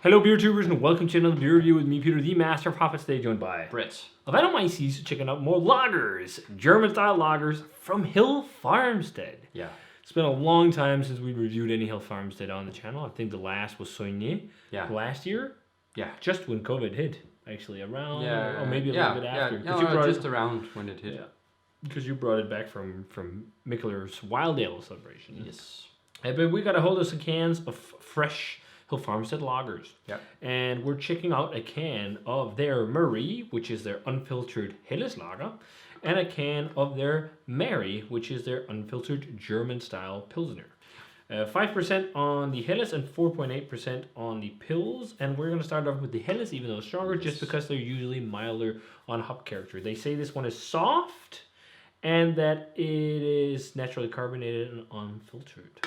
Hello, beer tubers, and welcome to another beer review with me, Peter, the Master of Farmstead, joined by Brett. I've had on my seats checking out more lagers, German-style lagers from Hill Farmstead. Yeah. It's been a long time since we reviewed any Hill Farmstead on the channel. I think the last was Saunier last year. Yeah. Just when COVID hit, actually, around, or maybe a little bit after. Just around when it hit. Yeah. Because you brought it back from Mickler's Wild Ale celebration. Yes. But we got a hold of some cans of fresh Hill Farmstead lagers. Yeah. And we're checking out a can of their Murray, which is their unfiltered Helles lager, and a can of their Mary, which is their unfiltered German-style Pilsner. 5% on the Helles and 4.8% on the Pils. And we're going to start off with the Helles, even though it's stronger, just because they're usually milder on hop character. They say this one is soft and that it is naturally carbonated and unfiltered.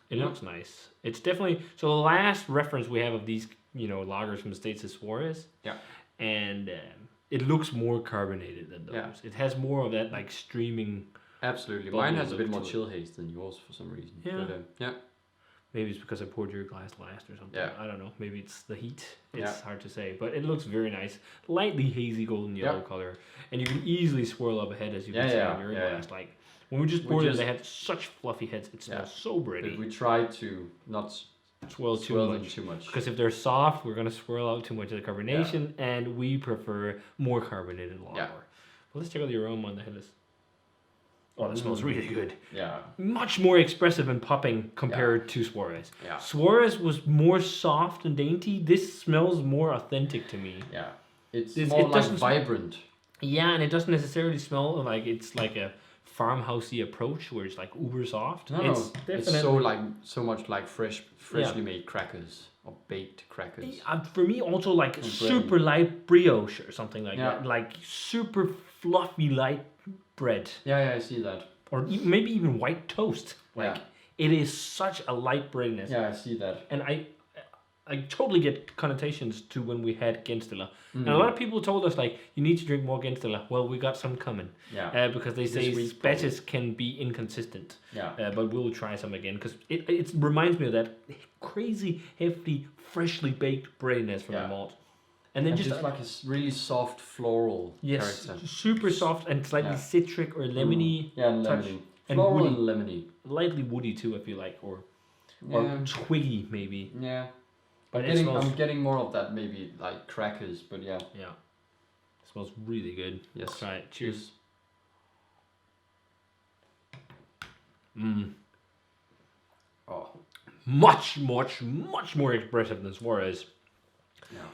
It looks nice. It's definitely... So the last reference we have of these, lagers from the States is Suarez. Yeah. And it looks more carbonated than those. Yeah. It has more of that, streaming... Absolutely. Mine has a bit more chill haze than yours for some reason. Yeah. But, Maybe it's because I poured your glass last or something. Yeah. I don't know. Maybe it's the heat. It's hard to say. But it looks very nice. Lightly hazy golden yellow color. And you can easily swirl up ahead, as you can see in your glass. When we just poured it, they had such fluffy heads. It smells so bready. But we tried to not swirl them too much. Because if they're soft, we're going to swirl out too much of the carbonation. And we prefer more carbonated lager. Yeah. Well, let's check out the aroma on the Helles. Oh, that smells really good. Yeah. Much more expressive and popping compared to Suarez. Yeah. Suarez was more soft and dainty. This smells more authentic to me. Yeah. It's more vibrant. Yeah, and it doesn't necessarily smell like it's like a farmhousey approach where it's uber soft. It's definitely so much like freshly made crackers or baked crackers. For me, also super light brioche or something like that. Like super fluffy light bread. Yeah, I see that. Or maybe even white toast. It is such a light breadness. Yeah, I see that. And I totally get connotations to when we had Genstiller. And a lot of people told us, you need to drink more Genstiller. Well, we got some coming. Yeah. Because they say batches can be inconsistent. Yeah. But we'll try some again. Because it reminds me of that crazy, hefty, freshly baked breadiness from the malt. And then just like a really soft floral character. Super soft and slightly citric or lemony touch. Lemony. Floral and lemony. Lightly woody too, I feel like. Or twiggy, maybe. Yeah. But I'm getting more of that, maybe like crackers, but yeah. Yeah. It smells really good. Yes. Let's try it. Cheers. Oh. Much more expressive than Suarez. Yeah.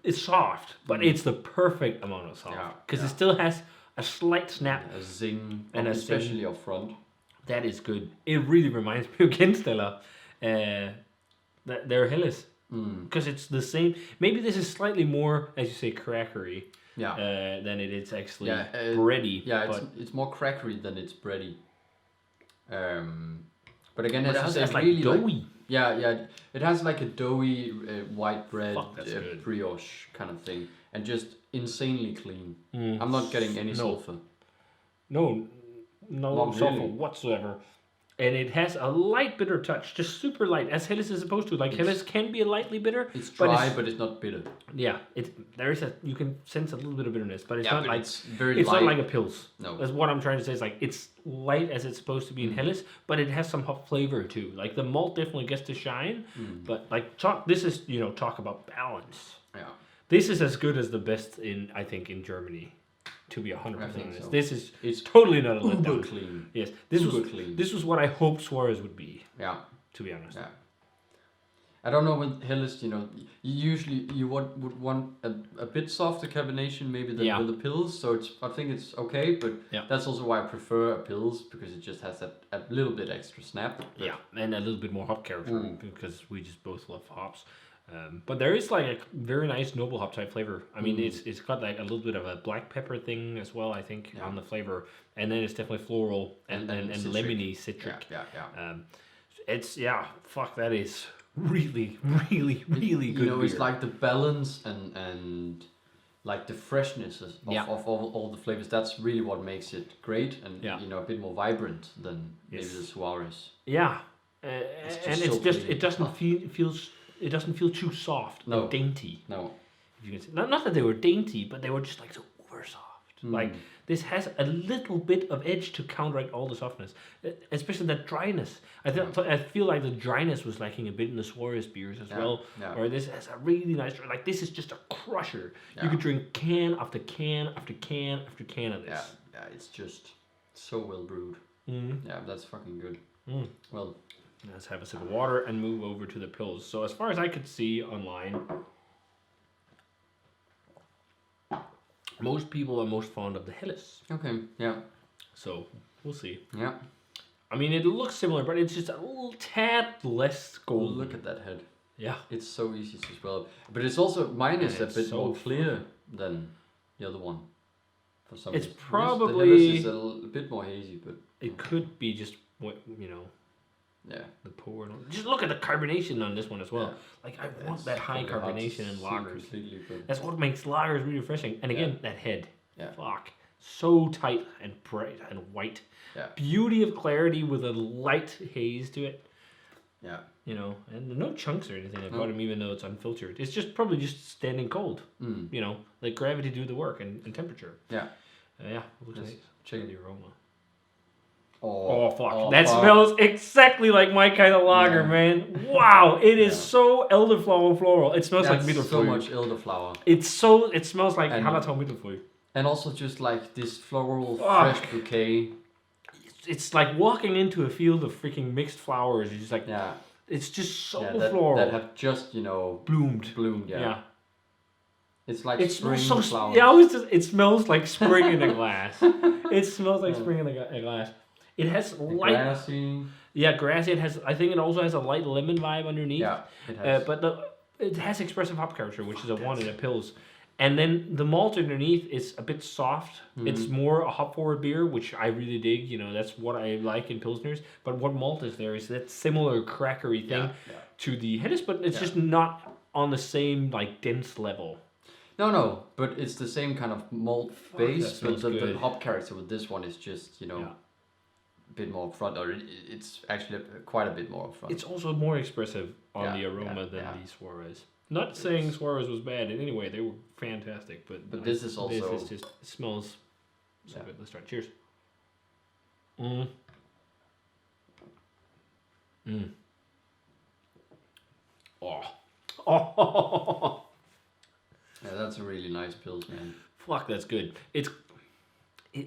It's soft, but it's the perfect amount of soft. Because it still has a slight snap. A zing, and especially up front. That is good. It really reminds me of Genstiller. They're Helles. Because it's the same. Maybe this is slightly more, as you say, crackery. Than it is actually bready. Yeah, it's more crackery than it's bready. But again, it has really doughy. It has like a doughy white bread brioche kind of thing, and just insanely clean. I'm not getting any sulfur. No sulfur whatsoever. And it has a light bitter touch, just super light, as Helles is supposed to. Helles can be a lightly bitter. It's dry, but it's not bitter. Yeah, you can sense a little bit of bitterness, but it's not like it's very it's light. not like a Pils. No, that's what I'm trying to say. Is it's light as it's supposed to be in Helles, but it has some hop flavor too. The malt definitely gets to shine, but this is talk about balance. Yeah, this is as good as the best in Germany. To be 100% so. It's totally not a letdown. Clean. Yes, this was what I hoped Suarez would be. Yeah, to be honest. Yeah. I don't know with Helles, you would want a bit softer carbonation maybe than with the Pils. So I think it's okay, but that's also why I prefer a Pils, because it just has a little bit extra snap. Yeah, and a little bit more hop character because we just both love hops. But there is a very nice noble hop type flavor. I mean, it's got a little bit of a black pepper thing as well, I think, on the flavor, and then it's definitely floral and lemony citric. That is really good. It's like the balance and like the freshness of all the flavors. That's really what makes it great, and a bit more vibrant than maybe the Suarez. Yeah. it doesn't feel too soft and dainty. No. If you can say. Not that they were dainty, but they were just like so over soft. Like this has a little bit of edge to counteract all the softness, especially that dryness. I feel like the dryness was lacking a bit in the Suarez beers as well. Yeah. Or this has a really nice, like this is just a crusher. Yeah. You could drink can after can after can after can of this. Yeah, it's just so well brewed. Yeah, that's fucking good. Well, let's have a sip of water and move over to the Pils. So as far as I could see online, most people are most fond of the Helles. Okay, yeah. So we'll see. Yeah. I mean, it looks similar, but it's just a little tad less golden. Oh, look at that head. Yeah. It's so easy to swallow. But it's also, mine is a bit more clear than the other one. For some reason. It's probably... The Helles is a bit more hazy, but... It could be just, what you know... Yeah. The pour. Just look at the carbonation on this one as well. Yeah. Like I want that high carbonation in lagers. That's what makes lagers really refreshing. And again, that head. Yeah. Fuck. So tight and bright and white. Yeah. Beauty of clarity with a light haze to it. Yeah. You know, and no chunks or anything about them, even though it's unfiltered. It's just probably just standing cold. You know, let gravity do the work and temperature. Yeah. Yeah. Looks like check the aroma. Oh fuck! That smells exactly like my kind of lager, man. Wow, it is so elderflower floral. It smells like Mittelfrüh. So much elderflower. It smells like Hallertau Mittelfrüh. And also just like this floral fresh bouquet. It's like walking into a field of freaking mixed flowers. It's just like it's just so floral. That have just bloomed. Yeah. It's like spring flowers. Yeah, it smells like spring in a glass. It smells like spring in a glass. It has light, grassy. Yeah, grassy. It has. I think it also has a light lemon vibe underneath. Yeah, it has. But it has expressive hop character, which is a one in the Pils. And then the malt underneath is a bit soft. It's more a hop forward beer, which I really dig. You know, that's what I like in Pilsners. But what malt is there is that similar crackery thing to the Helles, but it's just not on the same like dense level. No, but it's the same kind of malt base, but the hop character with this one is just a bit more upfront, or it's actually quite a bit more upfront. It's also more expressive on the aroma than the Suarez. Not saying Suarez was bad in any way; they were fantastic. But this is also this is just it smells so good. Let's try. Cheers. Oh. Yeah, that's a really nice Pils, man. Fuck, that's good.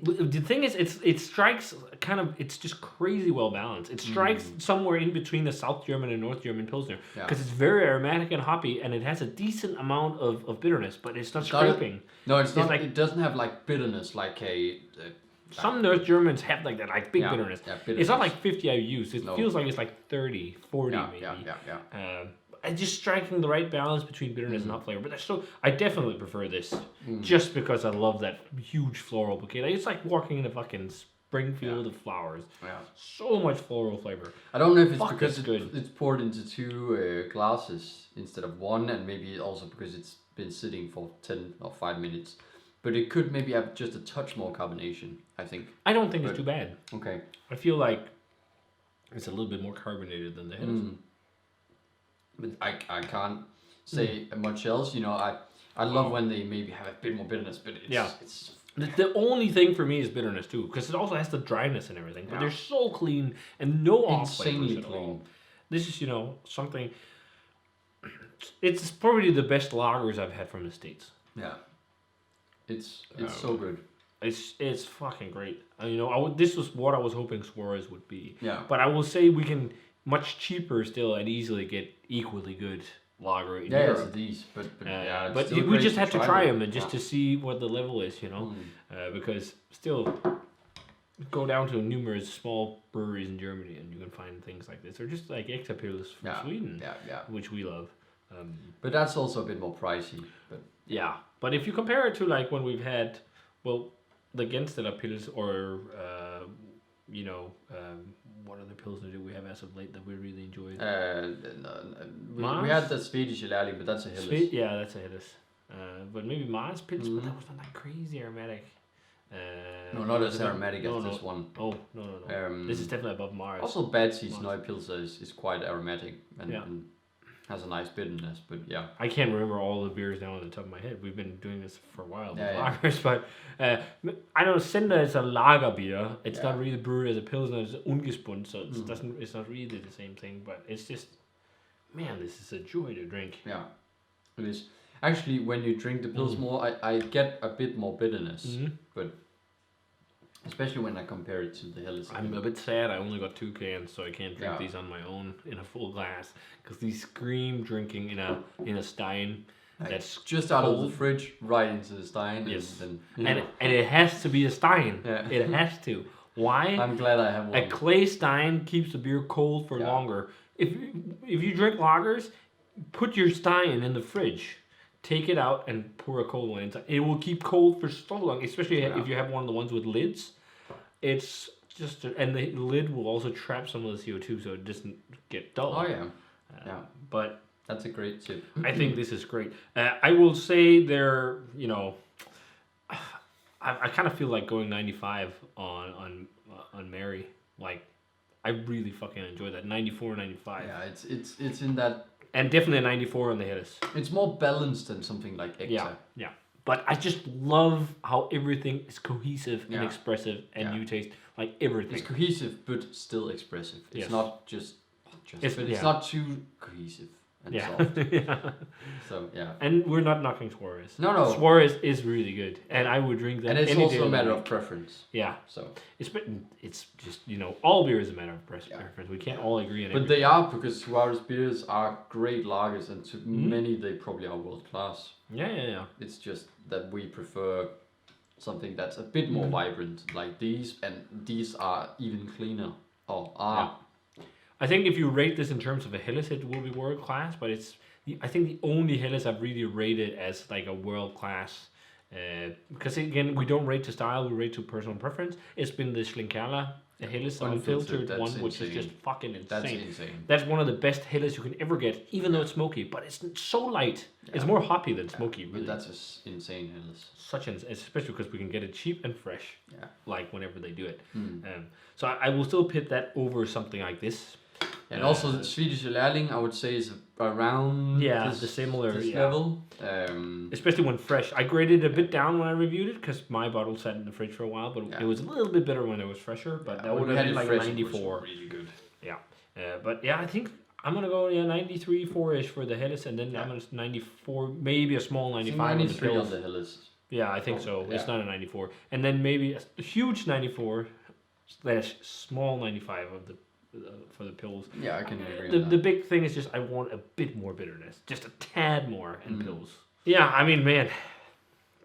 The thing is, it strikes kind of, it's just crazy well balanced. It strikes somewhere in between the South German and North German Pilsner. Because it's very aromatic and hoppy, and it has a decent amount of bitterness, but it's not scraping. No, it's not. Like, it doesn't have like bitterness like some North Germans have like that, like big bitterness. Yeah, bitterness. It's not like 50 IBUs. It feels like it's like 30, 40 maybe. Yeah. And just striking the right balance between bitterness and hop flavor. But I definitely prefer this, just because I love that huge floral bouquet. Like, it's like walking in a fucking spring field of flowers. Yeah. So much floral flavor. I don't know if it's because it's poured into two glasses instead of one, and maybe also because it's been sitting for 10 or 5 minutes. But it could maybe have just a touch more carbonation, I think. I don't think it's too bad. Okay. I feel like it's a little bit more carbonated than the Helles. But I can't say much else. You know, I love when they maybe have a bit more bitterness, but it's the only thing for me is bitterness too, because it also has the dryness and everything. But they're so clean and no off flavors at all. This is something. It's probably the best lagers I've had from the States. Yeah, it's so good. It's fucking great. This was what I was hoping Suarez would be. Yeah. But I will say we can much cheaper still and easily get equally good lager in Europe. It's these, but we just have to try them and just to see what the level is, because still go down to numerous small breweries in Germany and you can find things like this, or just like Exapils from Sweden, which we love. But that's also a bit more pricey. But if you compare it to like when we've had, the Gensteller Pils or what other Pilsner do we have as of late that we really enjoyed? We had the Swedish Lärling, but that's a Helles. That's a Helles. But maybe Mars Pils, but that was not that crazy aromatic. No, not as aromatic as this one. Oh, no. This is definitely above Mars. Also, Bad Seeds Neue Pilsner is quite aromatic and has a nice bitterness, but yeah. I can't remember all the beers now on the top of my head. We've been doing this for a while with lagers, but I don't know, Cinder is a lager beer. It's not really brewed as a Pilsner, it's ungespunt, so it's not really the same thing, but it's just, man, this is a joy to drink. Yeah, it is. Actually, when you drink the Pils more, I get a bit more bitterness, but especially when I compare it to the Helles. I'm a bit sad I only got 2 cans, so I can't drink these on my own in a full glass, because these scream drinking in a stein. That's just out of the fridge, right into the stein. Yes, and it has to be a stein. Yeah. It has to. Why? I'm glad I have one. A clay stein keeps the beer cold for longer. If you drink lagers, put your stein in the fridge. Take it out and pour a cold one inside. It will keep cold for so long, especially if you have one of the ones with lids. It's just, and the lid will also trap some of the CO2, so it doesn't get dull. Oh yeah, But that's a great tip. I think this is great. I will say they're, I kind of feel like going 95 on Mary. Like, I really fucking enjoy that 94, 95. Yeah, it's in that. And definitely a 94 on the Helles. It's more balanced than something like Exa. Yeah. But I just love how everything is cohesive and expressive, and you taste like everything. It's cohesive, but still expressive. It's not just it's not too cohesive and soft. So yeah. And we're not knocking Suarez. No. Suarez is really good, and I would drink that. And it's also a matter of preference. Yeah. So it's just all beer is a matter of preference. We can't all agree on it. But they are, because Suarez beers are great lagers, and to many they probably are world class. Yeah. It's just that we prefer something that's a bit more vibrant, like these, and these are even cleaner. I think if you rate this in terms of a Helles, it will be world class, but I think the only Helles I've really rated as like a world class, because again, we don't rate to style, we rate to personal preference. It's been the Schlenkerla, the Helles unfiltered one, which is just fucking insane. That's insane. That's one of the best Helles you can ever get, even though it's smoky, but it's so light. Yeah. It's more hoppy than smoky, really. But that's just insane Helles. Especially because we can get it cheap and fresh, like whenever they do it. Mm. So I will still pit that over something like this. And also the Swedish Lärling, I would say, is around the similar level. Especially when fresh. I graded a bit down when I reviewed it because my bottle sat in the fridge for a while, but it was a little bit better when it was fresher. But that would have been like 94. Really good. Yeah, but I think I'm gonna go 93, 4-ish for the Helles, and then I'm gonna 94, maybe a small 95 93 on the Helles. Yeah, I think so. It's not a 94, and then maybe a huge 94 / small 95 of the. For the Pils. Yeah, I can agree. The big thing is just I want a bit more bitterness, just a tad more in Pils. Yeah, I mean, man,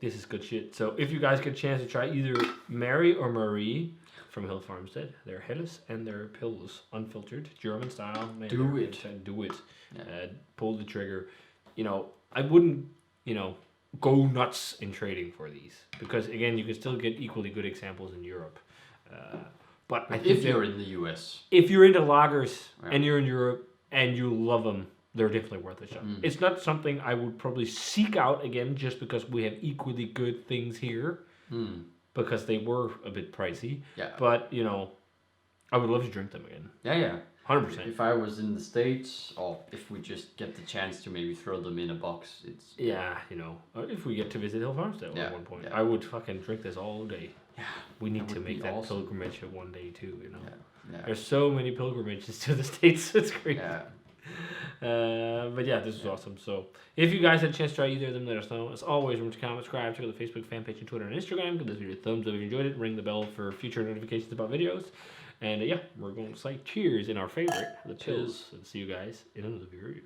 this is good shit. So if you guys get a chance to try either Mary or Marie from Hill Farmstead, their Helles and their Pils, unfiltered, German style. Man, do it. Yeah. Pull the trigger. I wouldn't, go nuts in trading for these, because again, you can still get equally good examples in Europe. But I think if you're in the US, if you're into lagers and you're in Europe and you love them, they're definitely worth a shot. It's not something I would probably seek out again just because we have equally good things here, because they were a bit pricey. Yeah. But I would love to drink them again. Yeah. 100%. If I was in the States, or if we just get the chance to maybe throw them in a box, it's... Yeah, if we get to visit Hill Farmstead at one point, I would fucking drink this all day. Yeah. We need to make that pilgrimage one day too, Yeah. There's so many pilgrimages to the States, it's crazy. Yeah. But yeah, this is awesome. So if you guys had a chance to try either of them, let us know. As always, remember to comment, subscribe, check out the Facebook fan page and Twitter and Instagram. Give this video a thumbs up if you enjoyed it. Ring the bell for future notifications about videos. And we're going to say cheers in our favorite, the Pils. And see you guys in another video.